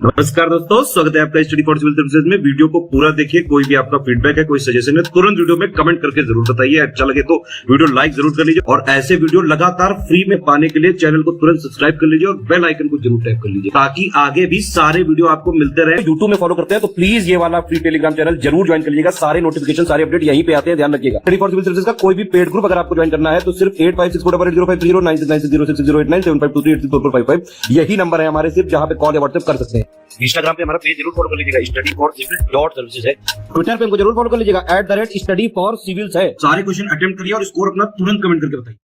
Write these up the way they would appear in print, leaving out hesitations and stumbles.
नमस्कार दोस्तों, स्वागत है आपका स्टडी फॉर सिविल सर्विसेज में। वीडियो को पूरा देखिए। कोई भी आपका फीडबैक है, कोई सजेशन है, तुरंत वीडियो में कमेंट करके जरूर बताइए। अच्छा लगे तो वीडियो लाइक जरूर कर लीजिए और ऐसे वीडियो लगातार फ्री में पाने के लिए चैनल को तुरंत सब्सक्राइब कर लीजिए और बेल आइकन को जरूर टैप कर लीजिए ताकि आगे भी सारे वीडियो आपको मिलते रहे। यूट्यूब में फॉलो करते हैं तो प्लीज ये वाला फ्री टेलीग्राम चैनल जरूर ज्वाइन कर लीजिएगा। सारे नोटिफिकेशन, सारे अपडेट यहीं पे आते हैं, ध्यान रखिएगा। स्टडी फॉर सिविल सर्विसेज का कोई भी पेड ग्रुप अगर आपको ज्वाइन करना है तो सिर्फ 85648805309606089752386455 यही नंबर है हमारे, सिर्फ जहां पे कॉल या व्हाट्सएप कर सकते हैं। इंस्टाग्राम पे हमारा पेज जरूर फॉलो कर लीजिएगा, स्टडी फॉर सिविल .सर्विसेज है। ट्विटर पे हमको जरूर फॉलो कर लीजिएगा, @study for civils है। सारे क्वेश्चन अटेम्प्ट करिए और स्कोर अपना तुरंत कमेंट करके बताइए।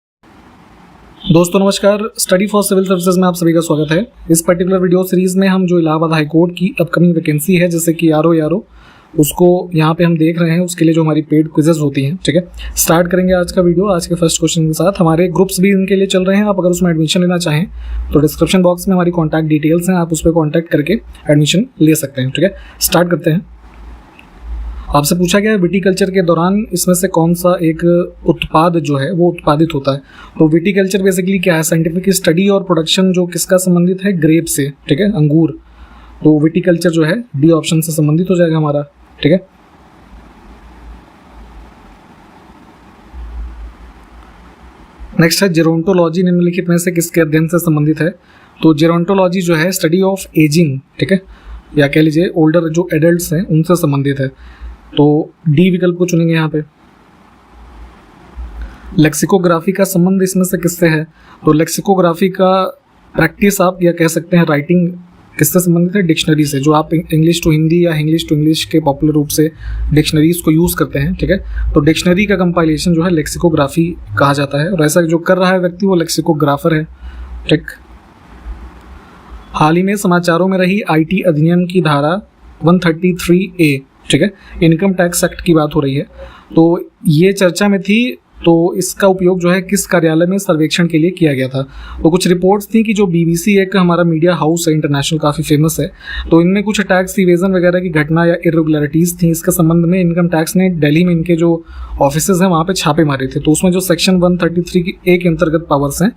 दोस्तों नमस्कार, स्टडी फॉर सिविल सर्विसेज में आप सभी का स्वागत है। इस पर्टिकुलर वीडियो सीरीज में हम जो इलाहाबाद हाई कोर्ट की अपकमिंग वैकेंसी है, जैसे कि आरओ उसको यहाँ पे हम देख रहे हैं, उसके लिए जो हमारी पेड क्विजेज होती हैं, ठीक है। स्टार्ट करेंगे आज का वीडियो आज के फर्स्ट क्वेश्चन के साथ। हमारे ग्रुप्स भी इनके लिए चल रहे हैं। आप अगर उसमें एडमिशन लेना चाहें तो डिस्क्रिप्शन बॉक्स में हमारी कॉन्टैक्ट डिटेल्स हैं, आप उस पर कॉन्टैक्ट करके एडमिशन ले सकते हैं, ठीक है। स्टार्ट करते हैं। आपसे पूछा गया है विटीकल्चर के दौरान इसमें से कौन सा एक उत्पाद जो है वो उत्पादित होता है। तो विटीकल्चर बेसिकली क्या है? साइंटिफिक स्टडी और प्रोडक्शन जो किसका संबंधित है? ग्रेप से, ठीक है, अंगूर। तो विटीकल्चर जो है डी ऑप्शन से संबंधित हो जाएगा हमारा, ठीक है। नेक्स्ट है जेरोंटोलॉजी निम्नलिखित में से किसके अध्ययन से संबंधित है? तो जेरोंटोलॉजी जो है स्टडी ऑफ एजिंग, ठीक है, या कह लीजिए ओल्डर जो एडल्ट्स हैं उनसे संबंधित है। तो डी विकल्प को चुनेंगे यहाँ पे। लेक्सिकोग्राफी का संबंध इसमें से किससे है? तो लेक्सिकोग्राफी का प्रैक्टिस आप या कह सकते हैं राइटिंग किससे संबंधित है? डिक्शनरी से। जो आप इंग्लिश टू हिंदी या इंग्लिश टू इंग्लिश के पॉपुलर रूप से डिक्शनरीज को यूज़ करते हैं, ठीक है। तो डिक्शनरी का कंपाइलेशन जो है लेक्सिकोग्राफी कहा जाता है और ऐसा जो कर रहा है व्यक्ति वो लेक्सिकोग्राफर है, ठीक। हाल ही में समाचारों में रही आईटी अधिनियम की धारा 133A, ठीक है, इनकम टैक्स एक्ट की बात हो रही है। तो ये चर्चा में थी। तो इसका उपयोग जो है किस कार्यालय में सर्वेक्षण के लिए किया गया था? तो कुछ रिपोर्ट्स थी कि जो BBC एक हमारा मीडिया हाउस है इंटरनेशनल, काफ़ी फेमस है, तो इनमें कुछ टैक्स इवेजन वगैरह की घटना या इरेगुलरिटीज़ थी। इसके संबंध में इनकम टैक्स ने दिल्ली में इनके जो ऑफिसेज हैं वहाँ पे छापे मारे थे। तो उसमें जो सेक्शन 133 की A के अंतर्गत पावर्स हैं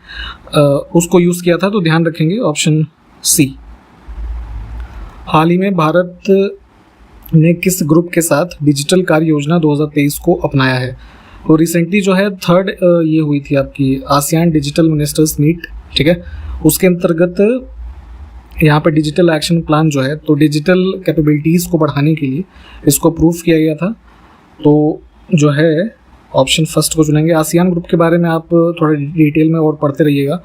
उसको यूज़ किया था। तो ध्यान रखेंगे ऑप्शन सी। हाल ही में भारत ने किस ग्रुप के साथ डिजिटल कार्य योजना 2023 को अपनाया है? तो रिसेंटली जो है थर्ड ये हुई थी आपकी आसियान डिजिटल मिनिस्टर्स मीट, ठीक है। उसके अंतर्गत यहाँ पे डिजिटल एक्शन प्लान जो है, तो डिजिटल कैपेबिलिटीज़ को बढ़ाने के लिए इसको अप्रूव किया गया था। तो जो है ऑप्शन फर्स्ट को चुनेंगे। आसियान ग्रुप के बारे में आप थोड़ा डिटेल में और पढ़ते रहिएगा।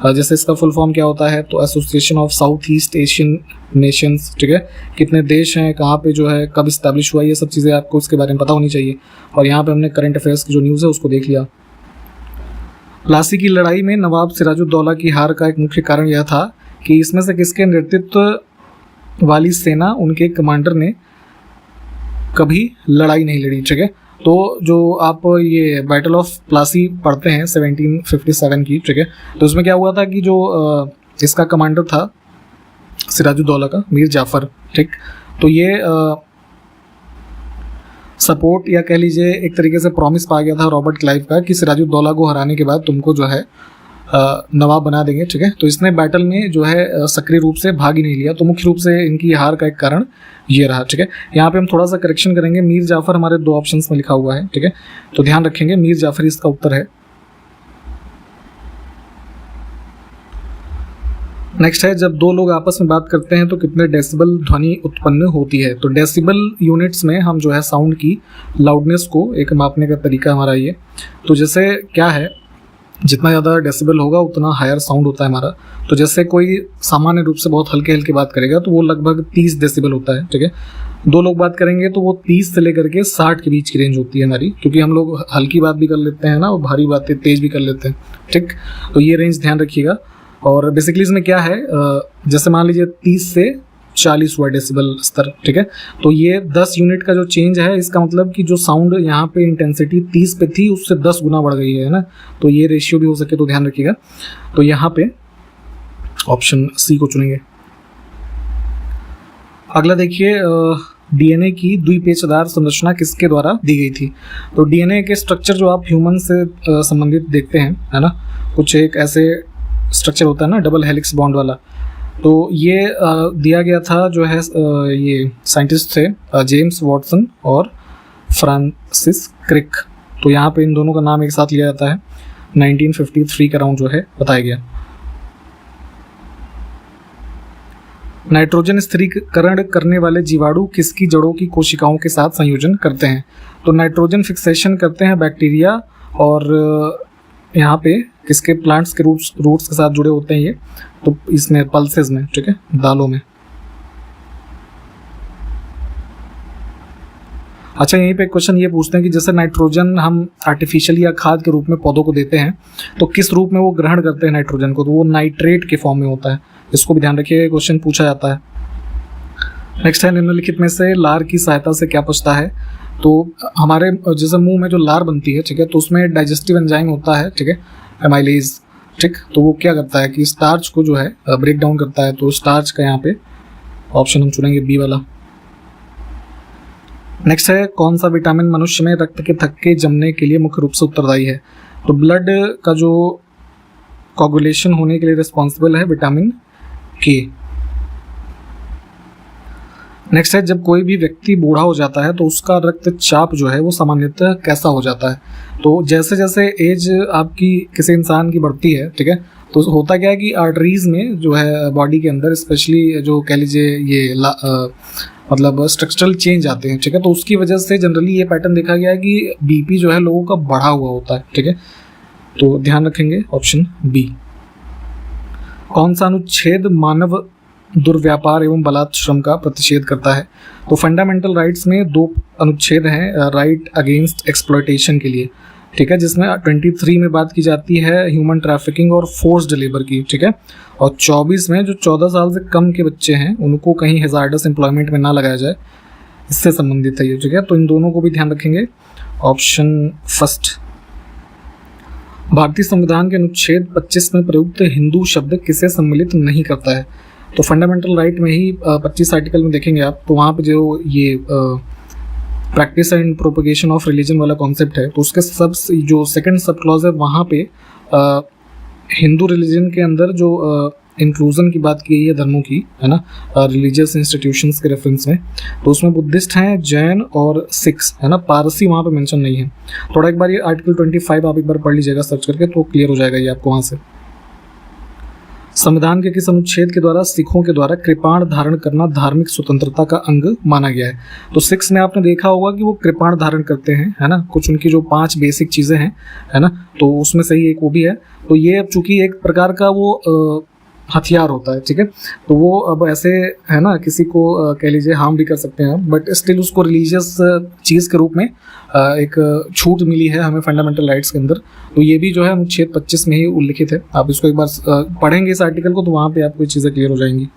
जैसे इसका फुल फॉर्म क्या होता है? तो association of south east Asian Nations, ठीक है। कितने देश हैं, कहाँ पे जो है, कब इस्टेब्लिश हुआ, ये सब चीज़ें आपको इसके बारे में पता होनी चाहिए। और यहाँ पे हमने करंट अफेयर्स की जो न्यूज़ है उसको देख लिया। प्लासी की लड़ाई में नवाब सिराजुद्दौला की हार का एक मुख्य कारण यह था कि इसमें से किसके नेतृत्व वाली सेना, उनके कमांडर ने कभी लड़ाई नहीं लड़ी, ठीक है। तो जो आप ये बैटल ऑफ प्लासी पढ़ते हैं 1757 की, ठीक है, तो उसमें क्या हुआ था कि जो इसका कमांडर था सिराजुद्दौला का, मीर जाफर, ठीक। तो ये सपोर्ट या कह लीजिए एक तरीके से प्रॉमिस पा गया था रॉबर्ट क्लाइव का कि सिराजुद्दौला को हराने के बाद तुमको जो है नवाब बना देंगे, ठीक है। तो इसने बैटल में जो है सक्रिय रूप से भाग ही नहीं लिया। तो मुख्य रूप से इनकी हार का एक कारण ये रहा, ठीक है। यहाँ पे हम थोड़ा सा करेक्शन करेंगे। मीर जाफर हमारे 2 ऑप्शंस में लिखा हुआ है, ठीक है, तो ध्यान रखेंगे मीर जाफर इसका उत्तर है। नेक्स्ट है, जब 2 लोग आपस में बात करते हैं तो कितने डेसिबल ध्वनि उत्पन्न होती है? तो डेसिबल यूनिट्स में हम जो है साउंड की लाउडनेस को एक मापने का तरीका हमारा ये। तो जैसे क्या है, जितना ज़्यादा डेसिबल होगा उतना हायर साउंड होता है हमारा। तो जैसे कोई सामान्य रूप से बहुत हल्के हल्के बात करेगा तो वो लगभग 30 डेसिबल होता है, ठीक है। 2 लोग बात करेंगे तो वो 30 से लेकर के 60 के बीच की रेंज होती है हमारी, क्योंकि हम लोग हल्की बात भी कर लेते हैं ना और भारी बातें तेज भी कर लेते हैं, ठीक। तो ये रेंज ध्यान रखिएगा। और बेसिकली इसमें क्या है, जैसे मान लीजिए 30 से 40 हुआ डेसिबल स्तर, ठीक है। तो ये 10 यूनिट का जो चेंज है, इसका मतलब कि जो साउंड यहाँ पे इंटेंसिटी 30 पे थी उससे 10 गुना बढ़ गई है ना। तो ये रेशियो भी हो सके तो ध्यान रखिएगा। तो यहाँ पे ऑप्शन सी को चुनेंगे। अगला देखिए, डीएनए की द्विपेचदार संरचना किसके द्वारा दी गई थी? तो डीएनए के स्ट्रक्चर जो आप ह्यूमन से संबंधित देखते हैं, है ना, कुछ एक ऐसे स्ट्रक्चर होता है ना डबल हेलिक्स बॉन्ड वाला, तो ये दिया गया था जो है ये साइंटिस्ट थे जेम्स वॉटसन और फ्रांसिस क्रिक। तो यहाँ पे इन दोनों का नाम एक साथ लिया जाता है। 1953 का राउंड जो है बताया गया। नाइट्रोजन स्थिरीकरण करने वाले जीवाणु किसकी जड़ों की कोशिकाओं के साथ संयोजन करते हैं? तो नाइट्रोजन फिक्सेशन करते हैं बैक्टीरिया, और यहाँ पे किसके प्लांट्स के रूट्स के साथ जुड़े होते हैं ये, तो इसमें पल्सेस में, ठीक है, दालों में। अच्छा, यहीं पे क्वेश्चन ये पूछते हैं कि जैसे नाइट्रोजन हम आर्टिफिशियली या खाद के रूप में पौधों को देते हैं, तो किस रूप में वो ग्रहण करते हैं नाइट्रोजन को? तो वो नाइट्रेट के फॉर्म में होता है। इसको भी ध्यान रखिए, क्वेश्चन पूछा जाता है। नेक्स्ट है, निम्नलिखित में से लार की सहायता से क्या पचता है? तो हमारे जैसे मुंह में जो लार बनती है, ठीक है, तो उसमें डाइजेस्टिव एंजाइम होता है, ठीक है, एमाइलेज, ठीक। तो वो क्या करता है कि स्टार्च को जो है ब्रेक डाउन करता है। तो स्टार्च का यहाँ पे ऑप्शन हम चुनेंगे बी वाला। नेक्स्ट है, कौन सा विटामिन मनुष्य में रक्त के थक्के जमने के लिए मुख्य रूप से उत्तरदायी है? तो ब्लड का जो कोगुलेशन होने के लिए रिस्पॉन्सिबल है विटामिन के। नेक्स्ट है, जब कोई भी व्यक्ति बूढ़ा हो जाता है तो उसका रक्तचाप जो है वो सामान्यतः कैसा हो जाता है? तो जैसे जैसे एज आपकी किसी इंसान की बढ़ती है, ठीक है, तो होता क्या है कि आर्टरीज में जो है बॉडी के अंदर, स्पेशली जो कह लीजिए ये मतलब स्ट्रक्चरल चेंज आते हैं, ठीक है। तो उसकी वजह से जनरली ये पैटर्न देखा गया है कि बीपी जो है लोगों का बढ़ा हुआ होता है, ठीक है। तो ध्यान रखेंगे ऑप्शन बी। कौन सा अनुच्छेद मानव दुर्व्यापार एवं बलात्श्रम का प्रतिषेध करता है? तो फंडामेंटल राइट्स में 2 अनुच्छेद हैं राइट अगेंस्ट एक्सप्लॉयटेशन के लिए, ठीक है, जिसमें 23 में बात की जाती है ह्यूमन ट्रैफिकिंग और फोर्स्ड लेबर की, ठीक है, और 24 में जो 14 साल से कम के बच्चे हैं उनको कहीं हैजार्डस एम्प्लॉयमेंट में ना लगाया जाए, इससे संबंधित है ये, ठीक है। तो इन दोनों को भी ध्यान रखेंगे, ऑप्शन फर्स्ट। भारतीय संविधान के अनुच्छेद 25 में प्रयुक्त हिंदू शब्द किसे सम्मिलित नहीं करता है? तो फंडामेंटल राइट में ही 25 आर्टिकल में देखेंगे आप, तो वहाँ पे जो ये practice and propagation of religion वाला कॉन्सेप्ट है, तो उसके सब जो सेकंड सब क्लॉज है वहाँ पे हिंदू रिलीजन के अंदर जो इंक्लूजन की बात की गई है धर्मों की, है ना, रिलीजियस इंस्टीट्यूशंस के रेफरेंस में, तो उसमें बुद्धिस्ट हैं, जैन और सिख्स, है ना, पारसी वहाँ पे मेंशन नहीं है। थोड़ा एक बार ये आर्टिकल 25 आप एक बार पढ़ लीजिएगा सर्च करके, तो क्लियर हो जाएगा ये आपको वहाँ से। संविधान के किस अनुच्छेद के द्वारा सिखों के द्वारा कृपाण धारण करना धार्मिक स्वतंत्रता का अंग माना गया है? तो 6 में आपने देखा होगा कि वो कृपाण धारण करते हैं, है ना, कुछ उनकी जो 5 बेसिक चीज़ें हैं, है ना, तो उसमें से ही एक वो भी है। तो ये अब चूंकि एक प्रकार का वो हथियार होता है, ठीक है, तो वो अब ऐसे, है ना, किसी को कह लीजिए हार्म भी कर सकते हैं, बट स्टिल उसको रिलीजियस चीज़ के रूप में एक छूट मिली है हमें फंडामेंटल राइट्स के अंदर। तो ये भी जो है अनुच्छेद 25 में ही उल्लिखित है। आप इसको एक बार पढ़ेंगे इस आर्टिकल को, तो वहाँ पे आपको चीज़ें क्लियर हो जाएंगी।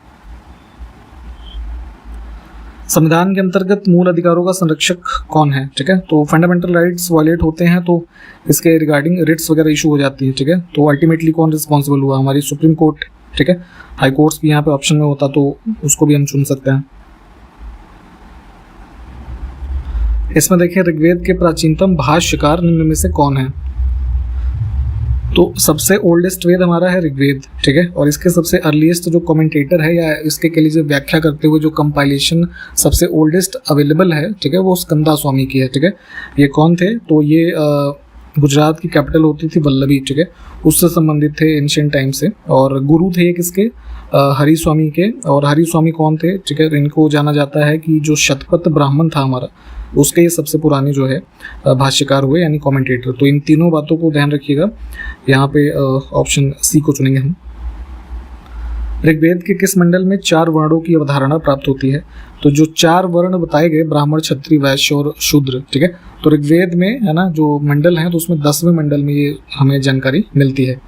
संविधान के अंतर्गत मूल अधिकारों का संरक्षक कौन है? ठीक है, तो फंडामेंटल राइट्स वायलेट होते हैं तो इसके रिगार्डिंग रिट्स वगैरह इशू हो जाती है। ठीक है, तो अल्टीमेटली कौन रिस्पॉन्सिबल हुआ? हमारी सुप्रीम कोर्ट। ठीक है, हाई कोर्ट्स भी यहाँ पे ऑप्शन में होता तो उसको भी हम चुन सकते हैं। इसमें देखिए ऋग्वेद के प्राचीनतम भाष्यकार निम्न में से कौन है? तो सबसे ओल्डेस्ट वेद हमारा है ऋग्वेद। ठीक है, और इसके सबसे अर्लीस्ट जो कमेंटेटर है या इसके के लिए व्याख्या करते हुए जो कंपाइलेशन सबसे ओल्डेस्ट अवेलेबल है, ठीक है, वो स्कंदा स्वामी की है। ठीक है, ये कौन थे? तो ये गुजरात की कैपिटल होती थी वल्लभी। ठीक है, उससे संबंधित थे एंशिएंट टाइम से। और गुरु थे ये किसके? हरि स्वामी के। और हरि स्वामी कौन थे? ठीक है, इनको जाना जाता है कि जो शतपथ ब्राह्मण था हमारा, उसके ये सबसे पुराने जो है भाष्यकार हुए यानी कमेंटेटर। तो इन तीनों बातों को ध्यान रखिएगा। यहाँ पे ऑप्शन सी को चुनेंगे हम। ऋग्वेद के किस मंडल में 4 वर्णों की अवधारणा प्राप्त होती है? तो जो 4 वर्ण बताए गए, ब्राह्मण, क्षत्रिय, वैश्य और शूद्र, ठीक है, तो ऋग्वेद में है ना जो मंडल हैं, तो उसमें 10वें मंडल में ये हमें जानकारी मिलती है।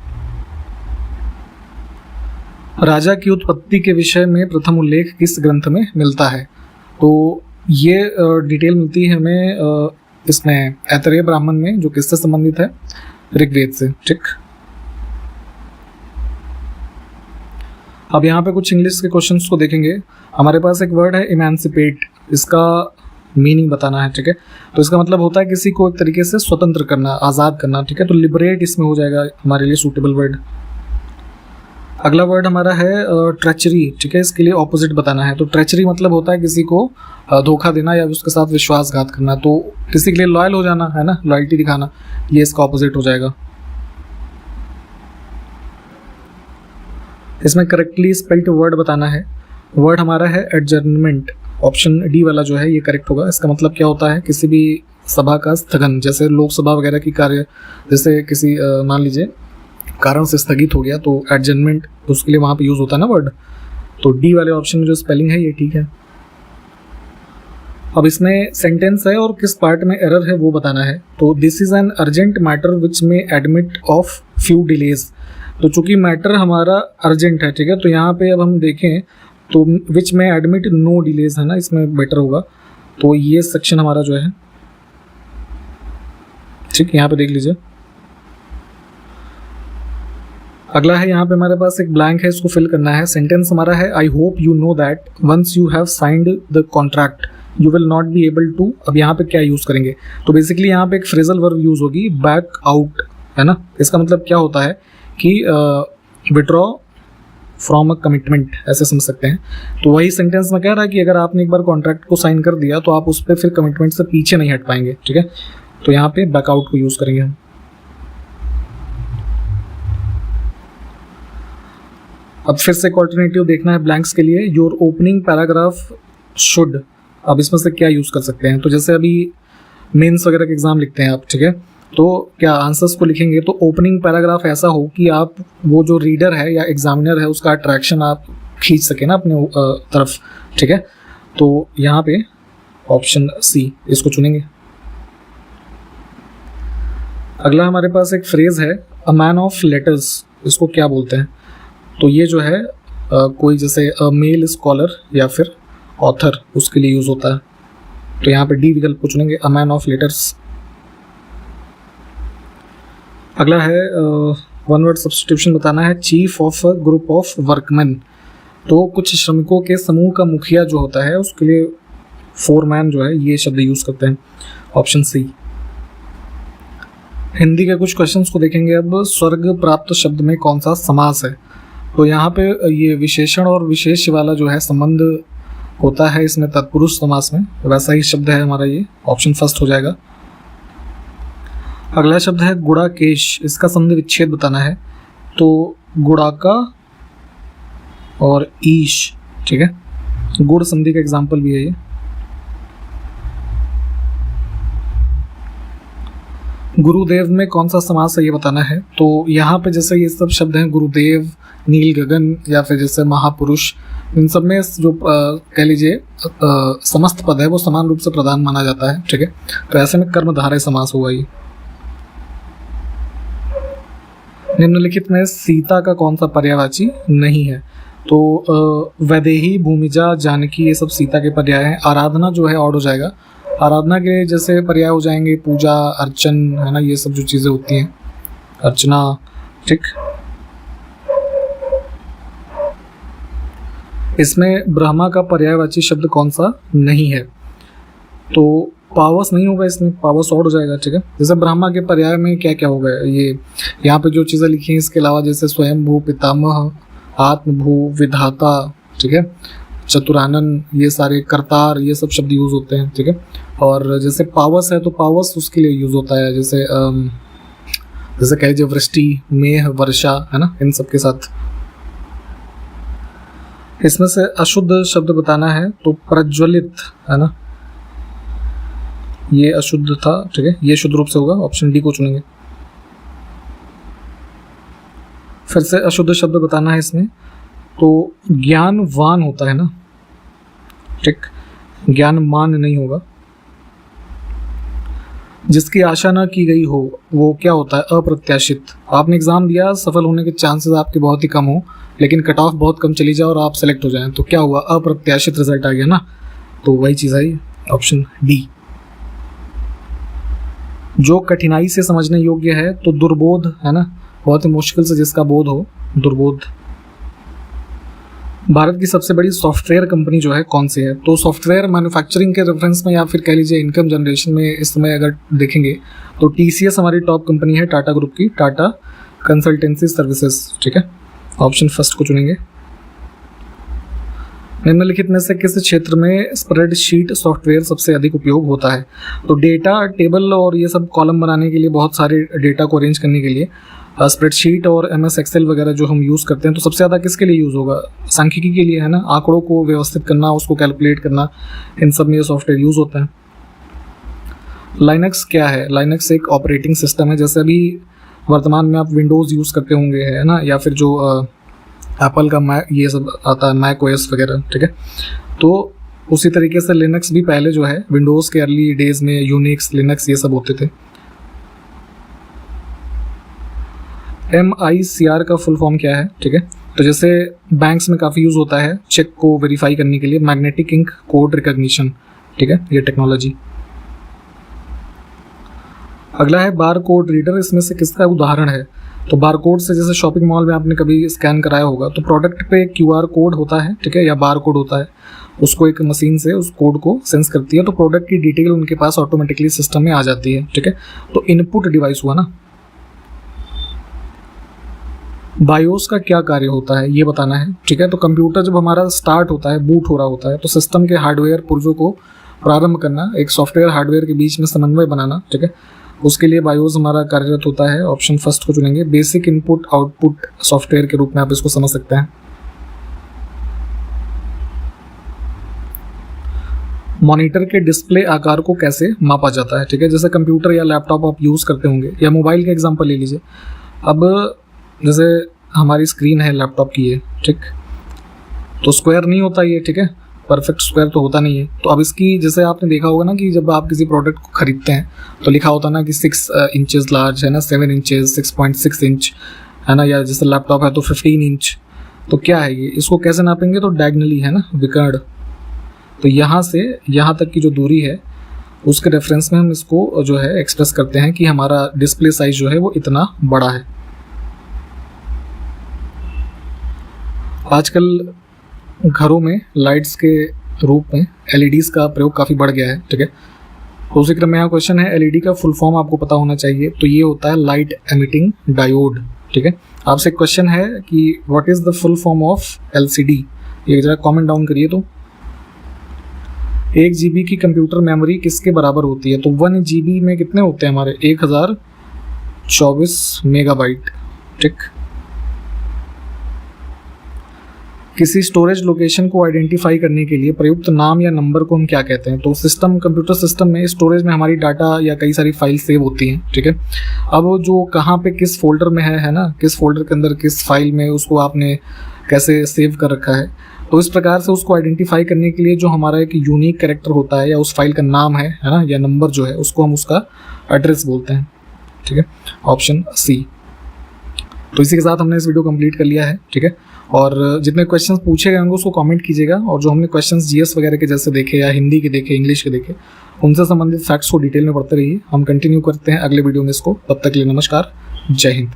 राजा की उत्पत्ति के विषय में प्रथम उल्लेख किस ग्रंथ में मिलता है? तो ये डिटेल मिलती है हमें इसमें ऐतरेय ब्राह्मण में, जो किससे संबंधित है? ऋग्वेद से। ठीक, अब यहाँ पे कुछ इंग्लिश के क्वेश्चंस को देखेंगे। हमारे पास एक वर्ड है इमेंसिपेट, इसका मीनिंग बताना है। ठीक है, तो इसका मतलब होता है किसी को एक तरीके से स्वतंत्र करना, आज़ाद करना। ठीक है, तो लिबरेट इसमें हो जाएगा हमारे लिए सूटेबल वर्ड। अगला वर्ड हमारा है ट्रेचरी, ठीक है, इसके लिए ऑपोजिट बताना है। तो ट्रेचरी मतलब होता है किसी को धोखा देना या उसके साथ विश्वासघात करना। तो किसी के लिए लॉयल हो जाना है ना, लॉयल्टी दिखाना, ये इसका ऑपोजिट हो जाएगा। इसमें करेक्टली स्पेल्ड वर्ड बताना है। वर्ड हमारा है एडजर्नमेंट, ऑप्शन डी वाला जो है ये करेक्ट होगा। इसका मतलब क्या होता है, किसी भी सभा का स्थगन, जैसे लोकसभा वगैरह की कार्य, जैसे किसी मान लीजिए कारण से स्थगित हो गया तो एडजर्नमेंट उसके लिए वहाँ पे यूज़ होता है ना वर्ड। तो डी वाले ऑप्शन में जो स्पेलिंग है ये ठीक है। अब इसमें सेंटेंस है और किस पार्ट में एरर है वो बताना है। तो this is an urgent matter which में एडमिट ऑफ फ्यू डिलेज। तो चूंकि मैटर हमारा अर्जेंट है, ठीक है, तो यहाँ पे अब हम देखें तो विच में एडमिट नो डिलेज है ना, इसमें बेटर होगा। तो ये सेक्शन हमारा जो है, ठीक, यहाँ पे देख लीजिए। अगला है यहाँ पे हमारे पास एक ब्लैंक है, इसको फिल करना है। सेंटेंस हमारा है I hope you know that once you have signed the contract you will not be able to. अब यहाँ पे क्या यूज़ करेंगे, तो बेसिकली यहाँ पे एक फ्रेजल वर्ब यूज़ होगी, बैक आउट, है ना। इसका मतलब क्या होता है कि विड्रॉ फ्रॉम अ कमिटमेंट, ऐसे समझ सकते हैं। तो वही सेंटेंस में कह रहा है कि अगर आपने एक बार कॉन्ट्रैक्ट को साइन कर दिया तो आप उस पर फिर कमिटमेंट से पीछे नहीं हट पाएंगे, ठीक है। तो यहाँ पे बैकआउट को यूज़ करेंगे हम। अब फिर से एक ऑल्टरनेटिव देखना है ब्लैंक्स के लिए। योर ओपनिंग पैराग्राफ शुड, अब इसमें से क्या यूज़ कर सकते हैं। तो जैसे अभी मेंस वगैरह के एग्जाम लिखते हैं आप, ठीक है, तो क्या आंसर्स को लिखेंगे तो ओपनिंग पैराग्राफ ऐसा हो कि आप वो जो रीडर है या एग्जामिनर है उसका अट्रैक्शन आप खींच सके ना अपने तरफ, ठीक है। तो यहाँ पे ऑप्शन सी इसको चुनेंगे। अगला हमारे पास एक फ्रेज है अ मैन ऑफ लेटर्स, इसको क्या बोलते हैं। तो ये जो है कोई जैसे मेल स्कॉलर या फिर ऑथर, उसके लिए यूज़ होता है। तो यहाँ पे डी विकल्प को चुनेंगे, अ मैन ऑफ लेटर्स। अगला है वन वर्ड सब्स्टिट्यूशन बताना है, chief of a group of workman. तो कुछ श्रमिकों के समूह का मुखिया जो होता है उसके लिए फोरमैन जो है ये शब्द यूज़ करते हैं, ऑप्शन सी। हिंदी के कुछ क्वेश्चंस को देखेंगे अब। स्वर्ग प्राप्त शब्द में कौन सा समास है। तो यहाँ पे ये विशेषण और विशेष वाला जो है संबंध होता है इसमें तत्पुरुष समास में, वैसा ही शब्द है हमारा ये, ऑप्शन फर्स्ट हो जाएगा। अगला शब्द है गुड़ाकेश, इसका संधि विच्छेद बताना है। तो गुड़ाका और ईश, ठीक है, गुड़ संधि का एग्जाम्पल भी है ये। गुरुदेव में कौन सा समास है ये बताना है। तो यहाँ पे जैसे ये सब शब्द हैं, गुरुदेव, नील गगन या फिर जैसे महापुरुष, इन सब में जो कह लीजिए समस्त पद है वो समान रूप से प्रधान माना जाता है, ठीक है। तो ऐसे में कर्मधारय समास हुआ ये। निम्नलिखित में सीता का कौन सा पर्यायवाची नहीं है। तो वैदेही, भूमिजा, जानकी, ये सब सीता के पर्याय हैं। आराधना जो है ऑड हो जाएगा। आराधना के जैसे पर्याय हो जाएंगे पूजा, अर्चन, है ना, ये सब जो चीज़ें होती हैं, अर्चना, ठीक। इसमें ब्रह्मा का पर्यायवाची शब्द कौन सा नहीं है। तो पावस नहीं होगा इसमें, पावस ऑड हो जाएगा, ठीक है। जैसे ब्रह्मा के पर्याय में क्या क्या होगा, ये यहाँ पे जो चीज़ें लिखी हैं इसके अलावा जैसे स्वयंभू, पितामह, आत्मभू, विधाता, ठीक है, चतुरानन, ये सारे करतार, ये सब शब्द यूज़ होते हैं, ठीक है। और जैसे पावस है तो पावस उसके लिए यूज़ होता है, जैसे कह लीजिए वृष्टि, मेह, वर्षा, है ना, इन सब के साथ। इसमें से अशुद्ध शब्द बताना है। तो प्रज्वलित, है ना, ये अशुद्ध था, ठीक है, ये शुद्ध रूप से होगा, ऑप्शन डी को चुनेंगे। फिर से अशुद्ध शब्द बताना है इसमें। तो ज्ञानवान होता है ना, ठीक, ज्ञानमान नहीं होगा। जिसकी आशा ना की गई हो वो क्या होता है, अप्रत्याशित। आपने एग्जाम दिया, सफल होने के चांसेस आपके बहुत ही कम हो, लेकिन कट ऑफ बहुत कम चली जाए और आप सेलेक्ट हो जाएं, तो क्या हुआ, अप्रत्याशित रिजल्ट आ गया ना। तो वही चीज़ है ये, ऑप्शन डी। जो कठिनाई से समझने योग्य है तो दुर्बोध, है ना, बहुत ही मुश्किल से जिसका बोध हो, दुर्बोध। भारत की सबसे बड़ी सॉफ्टवेयर कंपनी जो है कौन सी है। तो सॉफ्टवेयर मैन्युफैक्चरिंग के रेफरेंस में या फिर कह लीजिए इनकम जनरेशन में इस समय अगर देखेंगे तो TCS हमारी टॉप कंपनी है, टाटा ग्रुप की, टाटा कंसल्टेंसी सर्विसेज, ठीक है। ऑप्शन फर्स्ट को चुनेंगे। निम्नलिखित में से किस क्षेत्र में स्प्रेडशीट सॉफ्टवेयर सबसे अधिक उपयोग होता है? तो डेटा टेबल और ये सब कॉलम बनाने के लिए, बहुत सारे डेटा को अरेंज करने के लिए स्प्रेडशीट और MS एक्सेल वगैरह जो हम यूज़ करते हैं, तो सबसे ज़्यादा किसके लिए यूज़ होगा? सांख्यिकी के लिए, है ना। आंकड़ों को व्यवस्थित करना, उसको कैलकुलेट करना, इन सब में ये सॉफ्टवेयर यूज़ होता है। लाइनक्स क्या है? लाइनक्स एक ऑपरेटिंग सिस्टम है। जैसे अभी वर्तमान में आप विंडोज़ यूज़ करते होंगे, है ना, या फिर जो एप्पल का मैक ये सब आता है, मैक OS वगैरह, ठीक है। तो उसी तरीके से लिनक्स भी पहले जो है विंडोज़ के अर्ली डेज में यूनिक्स, लिनक्स ये सब होते थे। MICR का फुल फॉर्म क्या है? ठीक है, तो जैसे बैंक्स में काफ़ी यूज़ होता है चेक को वेरीफाई करने के लिए, मैग्नेटिक इंक कोड रिकॉग्निशन, ठीक है, ये टेक्नोलॉजी। अगला है बार कोड रीडर। इसमें से किसका उदाहरण है? तो बार कोड से, जैसे शॉपिंग मॉल में आपने कभी स्कैन कराया होगा, तो प्रोडक्ट पे QR कोड होता है, ठीक है, या बार कोड होता है। उसको एक मशीन से उस कोड को सेंस करती है, तो प्रोडक्ट की डिटेल उनके पास ऑटोमेटिकली सिस्टम में आ जाती है, ठीक है। तो इनपुट डिवाइस हुआ ना। बायोस का क्या कार्य होता है ये बताना है, ठीक है। तो कंप्यूटर जब हमारा स्टार्ट होता है, बूट हो रहा होता है, तो सिस्टम के हार्डवेयर पुर्जों को प्रारंभ करना, एक सॉफ्टवेयर हार्डवेयर के बीच में समन्वय बनाना, ठीक है, उसके लिए बायोस हमारा कार्यरत होता है। ऑप्शन फर्स्ट को चुनेंगे। बेसिक इनपुट आउटपुट सॉफ्टवेयर के रूप में आप इसको समझ सकते हैं। मॉनिटर के डिस्प्ले आकार को कैसे मापा जाता है? ठीक है, जैसे कंप्यूटर या लैपटॉप आप यूज़ करते होंगे, या मोबाइल का एग्जांपल ले लीजिए। अब जैसे हमारी स्क्रीन है लैपटॉप की है, ठीक, तो स्क्वायर नहीं होता ये, ठीक है, परफेक्ट स्क्वायर तो होता नहीं है। तो अब इसकी, जैसे आपने देखा होगा ना कि जब आप किसी प्रोडक्ट को खरीदते हैं तो लिखा होता है ना कि 6 इंचेस लार्ज, है ना, 7 इंचेस, 6.6 इंच, है ना, या जैसे लैपटॉप है तो 15 इंच। तो क्या है ये, इसको कैसे नापेंगे? तो डायगनली, है ना, विकर्ण। तो यहाँ से यहाँ तक की जो दूरी है उसके रेफरेंस में हम इसको जो है एक्सप्रेस करते हैं कि हमारा डिस्प्ले साइज जो है वो इतना बड़ा है। आजकल घरों में लाइट्स के रूप में LEDs का प्रयोग काफ़ी बढ़ गया है, ठीक है। तो उसी क्रम में यहाँ क्वेश्चन है, LED का फुल फॉर्म आपको पता होना चाहिए। तो ये होता है लाइट एमिटिंग डायोड, ठीक है। आपसे क्वेश्चन है कि what is the full form of LCD, ये जरा कमेंट डाउन करिए। तो 1 GB की कंप्यूटर मेमोरी किसके बराबर होती है? तो 1 GB में कितने होते हैं हमारे? 1024 मेगाबाइट, ठीक। किसी स्टोरेज लोकेशन को आइडेंटिफाई करने के लिए प्रयुक्त नाम या नंबर को हम क्या कहते हैं? तो सिस्टम, कंप्यूटर सिस्टम में स्टोरेज में हमारी डाटा या कई सारी फाइल सेव होती हैं, ठीक है। अब जो कहाँ पे किस फोल्डर में है ना, किस फोल्डर के अंदर किस फाइल में उसको आपने कैसे सेव कर रखा है, तो इस प्रकार से उसको आइडेंटिफाई करने के लिए जो हमारा एक यूनिक कैरेक्टर होता है या उस फाइल का नाम है ना, या नंबर जो है, उसको हम उसका एड्रेस बोलते हैं, ठीक है। Option C. तो इसी के साथ हमने इस वीडियो कंप्लीट कर लिया है, ठीक है। और जितने क्वेश्चंस पूछे गए होंगे उसको कमेंट कीजिएगा, और जो हमने क्वेश्चंस GS वगैरह के जैसे देखे, या हिंदी के देखे, इंग्लिश के देखे, उनसे संबंधित फैक्ट्स को डिटेल में पढ़ते रहिए। हम कंटिन्यू करते हैं अगले वीडियो में इसको। तब तक के लिए नमस्कार, जय हिंद।